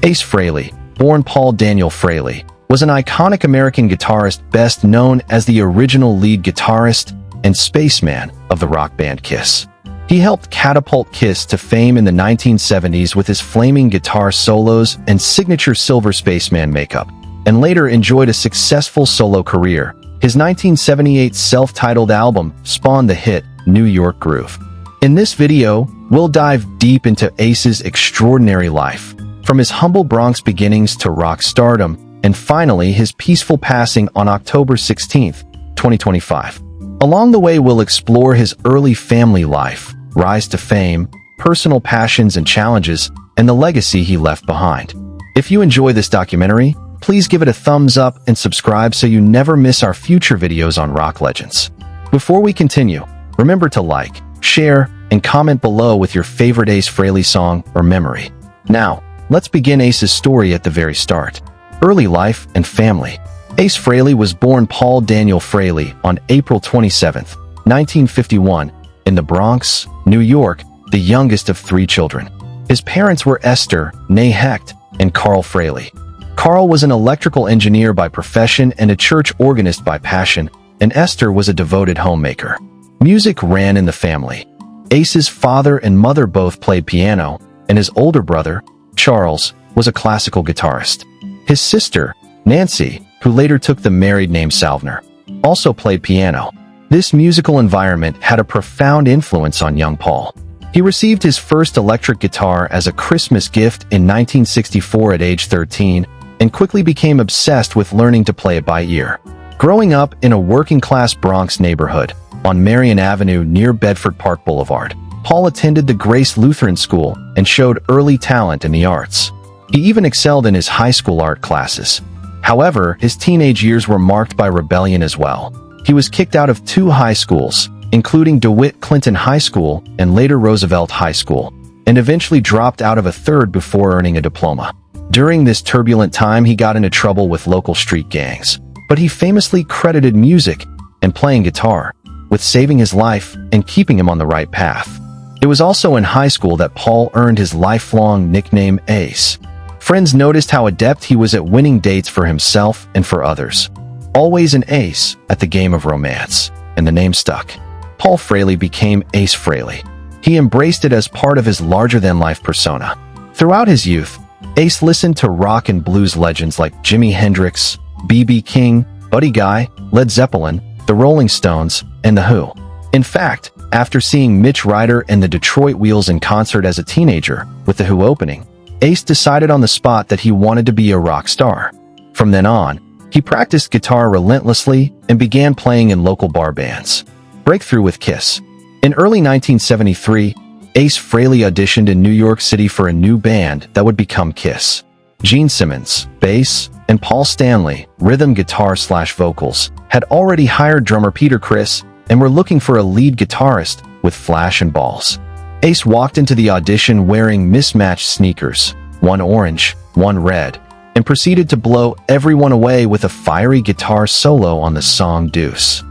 Ace Frehley, born Paul Daniel Frehley, was an iconic American guitarist best known as the original lead guitarist and spaceman of the rock band Kiss. He helped catapult Kiss to fame in the 1970s with his flaming guitar solos and signature silver spaceman makeup, and later enjoyed a successful solo career. His 1978 self-titled album spawned the hit New York Groove. In this video, we'll dive deep into Ace's extraordinary life, from his humble Bronx beginnings to rock stardom, and finally his peaceful passing on October 16, 2025. Along the way, we'll explore his early family life, rise to fame, personal passions and challenges, and the legacy he left behind. If you enjoy this documentary, please give it a thumbs up and subscribe so you never miss our future videos on rock legends. Before we continue, remember to like, share, and comment below with your favorite Ace Frehley song or memory. Now, let's begin Ace's story at the very start. Early life and family. Ace Frehley was born Paul Daniel Frehley on April 27, 1951, in the Bronx, New York, the youngest of 3 children. His parents were Esther, née Hecht, and Carl Frehley. Carl was an electrical engineer by profession and a church organist by passion, and Esther was a devoted homemaker. Music ran in the family. Ace's father and mother both played piano, and his older brother, Charles, was a classical guitarist. His sister, Nancy, who later took the married name Salvner, also played piano. This musical environment had a profound influence on young Paul. He received his first electric guitar as a Christmas gift in 1964 at age 13, and quickly became obsessed with learning to play it by ear. Growing up in a working-class Bronx neighborhood, on Marion Avenue near Bedford Park Boulevard, Paul attended the Grace Lutheran School and showed early talent in the arts. He even excelled in his high school art classes. However, his teenage years were marked by rebellion as well. He was kicked out of 2 high schools, including DeWitt Clinton High School and later Roosevelt High School, and eventually dropped out of a 3rd before earning a diploma. During this turbulent time, he got into trouble with local street gangs, but he famously credited music and playing guitar with saving his life and keeping him on the right path. It was also in high school that Paul earned his lifelong nickname Ace. Friends noticed how adept he was at winning dates for himself and for others. Always an ace at the game of romance, and the name stuck. Paul Frehley became Ace Frehley. He embraced it as part of his larger-than-life persona. Throughout his youth, Ace listened to rock and blues legends like Jimi Hendrix, B.B. King, Buddy Guy, Led Zeppelin, the Rolling Stones, and The Who. In fact, after seeing Mitch Ryder and the Detroit Wheels in concert as a teenager, with The Who opening, Ace decided on the spot that he wanted to be a rock star. From then on, he practiced guitar relentlessly and began playing in local bar bands. Breakthrough with Kiss. In early 1973, Ace Frehley auditioned in New York City for a new band that would become Kiss. Gene Simmons, bass, and Paul Stanley, rhythm guitar/vocals, had already hired drummer Peter Criss and were looking for a lead guitarist with flash and balls. Ace walked into the audition wearing mismatched sneakers, one orange, one red, and proceeded to blow everyone away with a fiery guitar solo on the song Deuce.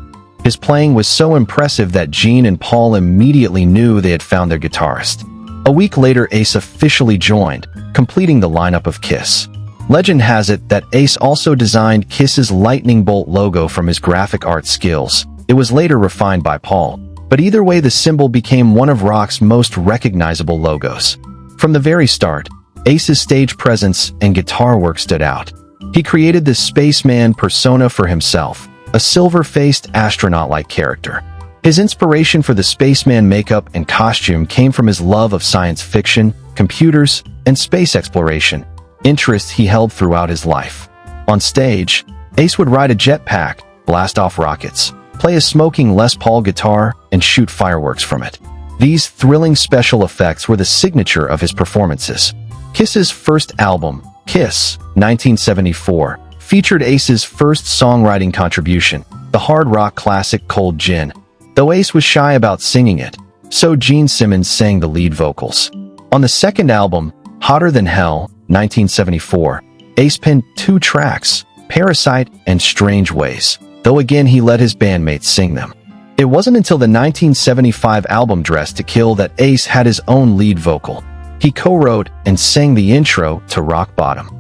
His playing was so impressive that Gene and Paul immediately knew they had found their guitarist. A week later, Ace officially joined, completing the lineup of Kiss. Legend has it that Ace also designed Kiss's lightning bolt logo from his graphic art skills. It was later refined by Paul, but either way the symbol became one of rock's most recognizable logos. From the very start, Ace's stage presence and guitar work stood out. He created this spaceman persona for himself, a silver-faced astronaut-like character. His inspiration for the spaceman makeup and costume came from his love of science fiction, computers, and space exploration, interests he held throughout his life. On stage, Ace would ride a jetpack, blast off rockets, play a smoking Les Paul guitar, and shoot fireworks from it. These thrilling special effects were the signature of his performances. Kiss's first album, Kiss, 1974, featured Ace's first songwriting contribution, the hard rock classic Cold Gin. Though Ace was shy about singing it, so Gene Simmons sang the lead vocals. On the second album, Hotter Than Hell, 1974, Ace penned 2 tracks, Parasite and Strange Ways, though again he let his bandmates sing them. It wasn't until the 1975 album Dressed to Kill that Ace had his own lead vocal. He co-wrote and sang the intro to Rock Bottom.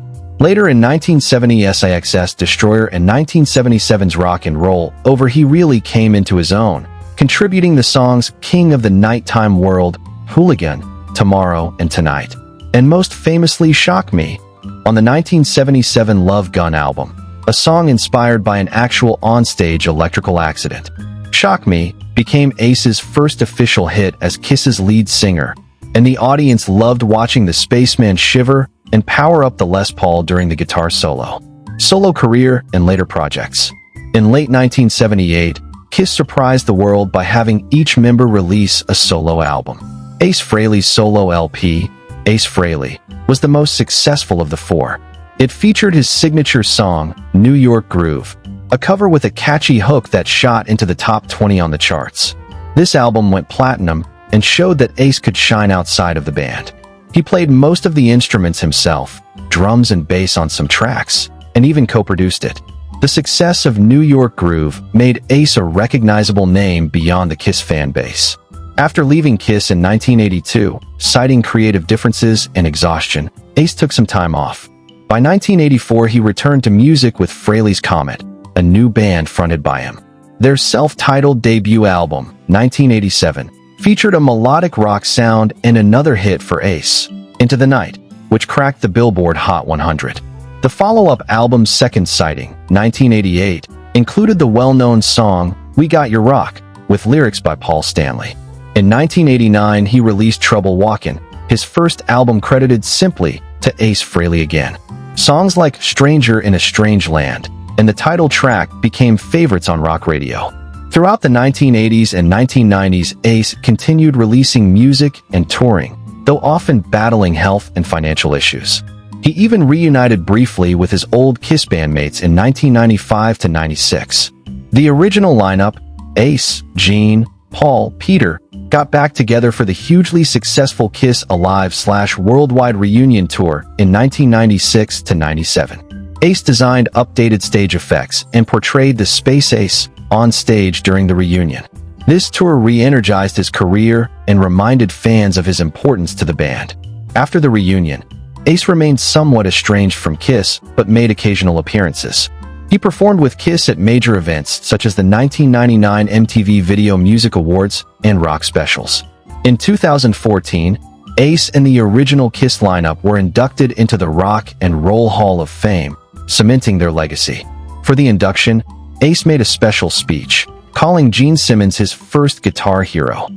Later in 1970's SIX's Destroyer and 1977's Rock and Roll Over, he really came into his own, contributing the songs King of the Nighttime World, Hooligan, Tomorrow and Tonight, and most famously Shock Me, on the 1977 Love Gun album, a song inspired by an actual onstage electrical accident. Shock Me became Ace's first official hit as Kiss's lead singer, and the audience loved watching the spaceman shiver and power up the Les Paul during the guitar solo. Solo career and later projects. In late 1978, Kiss surprised the world by having each member release a solo album. Ace Frehley's solo LP, Ace Frehley, was the most successful of the four. It featured his signature song, New York Groove, a cover with a catchy hook that shot into the top 20 on the charts. This album went platinum and showed that Ace could shine outside of the band. He played most of the instruments himself, drums and bass on some tracks, and even co-produced it. The success of New York Groove made Ace a recognizable name beyond the Kiss fan base. After leaving Kiss in 1982, citing creative differences and exhaustion, Ace took some time off. By 1984, he returned to music with Frehley's Comet, a new band fronted by him. Their self-titled debut album, 1987, featured a melodic rock sound and another hit for Ace, Into the Night, which cracked the Billboard Hot 100. The follow-up album Second Sighting, 1988, included the well-known song We Got Your Rock, with lyrics by Paul Stanley. In 1989, he released Trouble Walkin', his first album credited simply to Ace Frehley again. Songs like Stranger in a Strange Land and the title track became favorites on rock radio. Throughout the 1980s and 1990s, Ace continued releasing music and touring, though often battling health and financial issues. He even reunited briefly with his old Kiss bandmates in 1995 to 96. The original lineup, Ace, Gene, Paul, Peter, got back together for the hugely successful Kiss Alive/Worldwide Reunion Tour in 1996 to 97. Ace designed updated stage effects and portrayed the Space Ace on stage during the reunion. This tour re-energized his career and reminded fans of his importance to the band. After the reunion, Ace remained somewhat estranged from Kiss but made occasional appearances. He performed with Kiss at major events such as the 1999 MTV Video Music Awards and rock specials. In 2014, Ace and the original Kiss lineup were inducted into the Rock and Roll Hall of Fame, cementing their legacy. For the induction, Ace made a special speech, calling Gene Simmons his first guitar hero.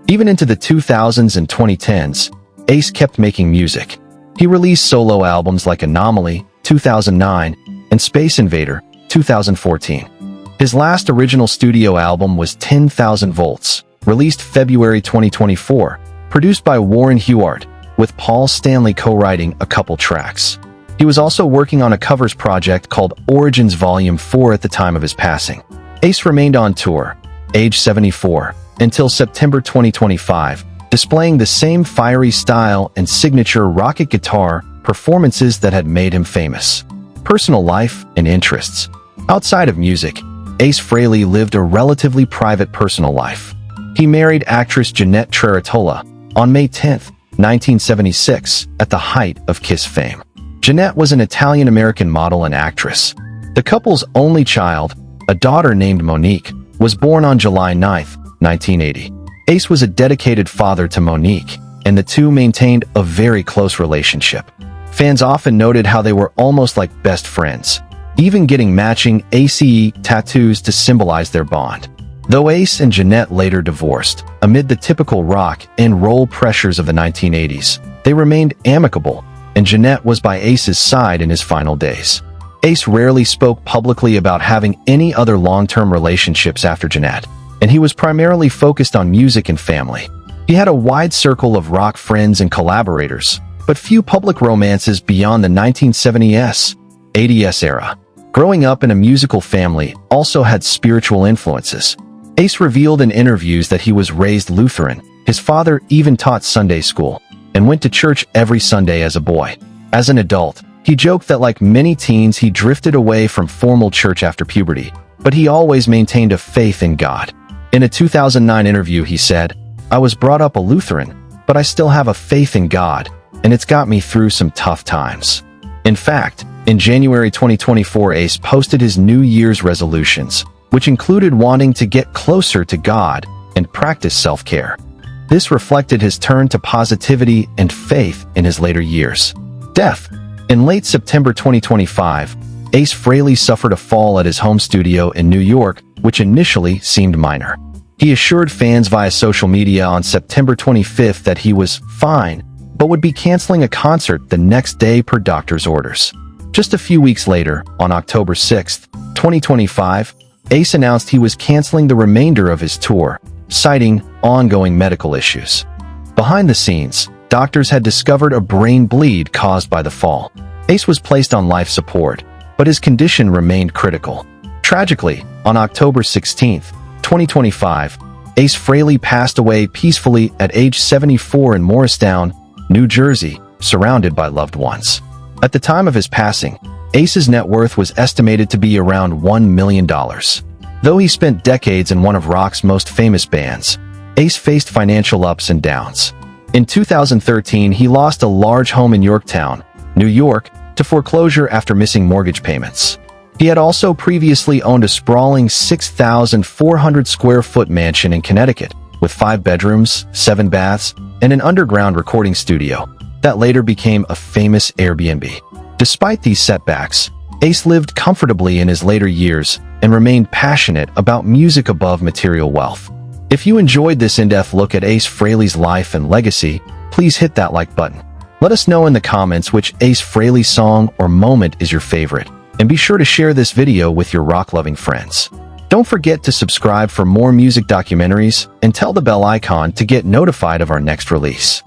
Even into the 2000s and 2010s, Ace kept making music. He released solo albums like Anomaly, 2009, and Space Invader, 2014. His last original studio album was 10,000 Volts, released February 2024, produced by Warren Huart, with Paul Stanley co-writing a couple tracks. He was also working on a covers project called Origins Volume 4 at the time of his passing. Ace remained on tour, age 74, until September 2025, displaying the same fiery style and signature rocket guitar performances that had made him famous. Personal life and interests. Outside of music, Ace Frehley lived a relatively private personal life. He married actress Jeanette Trerotola on May 10, 1976, at the height of Kiss fame. Jeanette was an Italian-American model and actress. The couple's only child, a daughter named Monique, was born on July 9, 1980. Ace was a dedicated father to Monique, and the two maintained a very close relationship. Fans often noted how they were almost like best friends, even getting matching ACE tattoos to symbolize their bond. Though Ace and Jeanette later divorced, amid the typical rock and roll pressures of the 1980s, they remained amicable, and Jeanette was by Ace's side in his final days. Ace rarely spoke publicly about having any other long-term relationships after Jeanette, and he was primarily focused on music and family. He had a wide circle of rock friends and collaborators, but few public romances beyond the 1970s, 80s era. Growing up in a musical family also had spiritual influences. Ace revealed in interviews that he was raised Lutheran. His father even taught Sunday school and went to church every Sunday as a boy. As an adult, he joked that like many teens, he drifted away from formal church after puberty, but he always maintained a faith in God. In a 2009 interview, he said, "I was brought up a Lutheran, but I still have a faith in God, and it's got me through some tough times. In fact, in January 2024, Ace posted his New Year's resolutions, which included wanting to get closer to God and practice self-care. This reflected his turn to positivity and faith in his later years. Death. In late September 2025, Ace Frehley suffered a fall at his home studio in New York, which initially seemed minor. He assured fans via social media on September 25th that he was fine, but would be canceling a concert the next day per doctor's orders. Just a few weeks later, on October 6, 2025, Ace announced he was canceling the remainder of his tour, citing ongoing medical issues. Behind the scenes, doctors had discovered a brain bleed caused by the fall. Ace was placed on life support, but his condition remained critical. Tragically, on October 16, 2025, Ace Frehley passed away peacefully at age 74 in Morristown, New Jersey, surrounded by loved ones. At the time of his passing, Ace's net worth was estimated to be around $1 million. Though he spent decades in one of rock's most famous bands, Ace faced financial ups and downs. In 2013, he lost a large home in Yorktown, New York, to foreclosure after missing mortgage payments. He had also previously owned a sprawling 6,400 square foot mansion in Connecticut, with 5 bedrooms, 7 baths, and an underground recording studio that later became a famous Airbnb. Despite these setbacks, Ace lived comfortably in his later years and remained passionate about music above material wealth. If you enjoyed this in-depth look at Ace Frehley's life and legacy, please hit that like button. Let us know in the comments which Ace Frehley song or moment is your favorite, and be sure to share this video with your rock-loving friends. Don't forget to subscribe for more music documentaries and tell the bell icon to get notified of our next release.